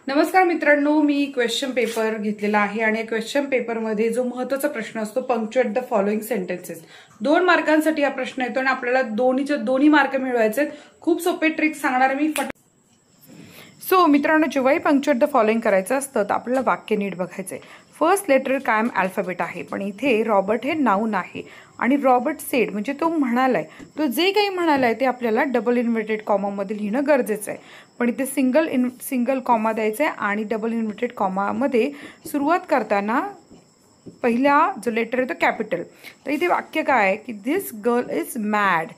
नमस्कार मित्रांनो, मी question paper घेतलेला आहे आणि क्वेश्चन पेपर मध्ये जो महत्त्वाचा प्रश्न असतो पंक्च्युएट द फॉलोइंग सेंटेन्सेस 2 मार्कांसाठी हा प्रश्न येतो आणि आपल्याला दोन्ही मार्क मिळवायचे आहेत। खूप सोपे ट्रिक सांगणार मी। सो मित्रांनो, जेव्हाही पंक्च्युएट द फॉलोइंग करायचं असतं तर आपल्याला वाक्य नीट बघायचंय। फर्स्ट लेटर कायम अल्फाबेट आहे, पण इथे रॉबर्ट हे नाउन आहे आणि रॉबर्ट सेड म्हणजे तो म्हणालाय, तो जे काही म्हणालाय ते आपल्याला डबल इन्व्हर्टेड कॉमा मध्ये लिहिणं गरजेचं आहे। पण इथे सिंगल कॉमा द्यायचा आहे आणि डबल इन्व्हर्टेड कॉमा मध्ये सुरुवात करताना पहिला जो लेटर आहे तो कॅपिटल। तर इथे वाक्य काय आहे की दिस गर्ल इज मॅड।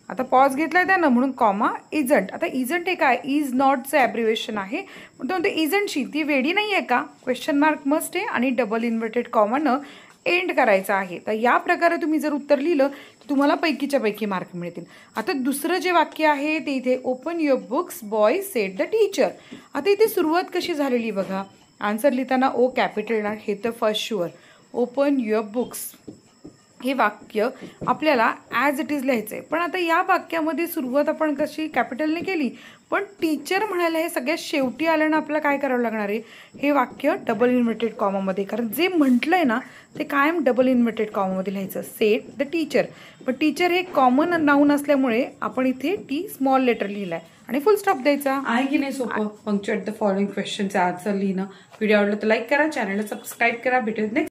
आता पॉज घेतलाय त्यानं म्हणून कॉमा इजंट। आता इजंट हे काय, इज नॉटचं ॲब्रिव्हिएशन आहे, म्हणतो इजंटशी ती वेडी नाही आहे का, क्वेश्चन मार्क मस्ट आहे आणि डबल इन्व्हर्टेड कॉमानं एंड करायचं आहे। तर या प्रकारे तुम्ही जर उत्तर लिहिलं तर तुम्हाला पैकीच्या पैकी मार्क मिळतील। आता दुसरं जे वाक्य आहे ते इथे open your books boy sed the teacher. आता इथे सुरुवात कशी झालेली बघा, आन्सर लिहिताना ओ कॅपिटल हे तर first sure. Open your books हे वाक्य आपल्याला ॲज इट इज लिहायचं आहे, पण आता या वाक्यामध्ये सुरुवात आपण कशी कॅपिटलने केली, पण टीचर म्हणायला हे सगळ्यात शेवटी आल्यानं आपल्याला काय करावं लागणार आहे, हे वाक्य डबल इन्व्हर्टेड कॉमामध्ये, कारण जे म्हटलंय ना ते कायम डबल इन्व्हर्टेड कॉमामध्ये लिहायचं, सेड द टीचर। पण टीचर हे कॉमन नाउन असल्यामुळे आपण इथे टी स्मॉल लेटर लिहिलाय आणि फुल स्टॉप द्यायचा आहे। की नाही सोपं पंक्च्युएट द फॉलोइंग क्वेश्चनचा आन्सर लिहिणं। व्हिडिओ आवडला तर लाईक करा, चॅनलला सबस्क्राईब करा, भेटूया नेक्स्ट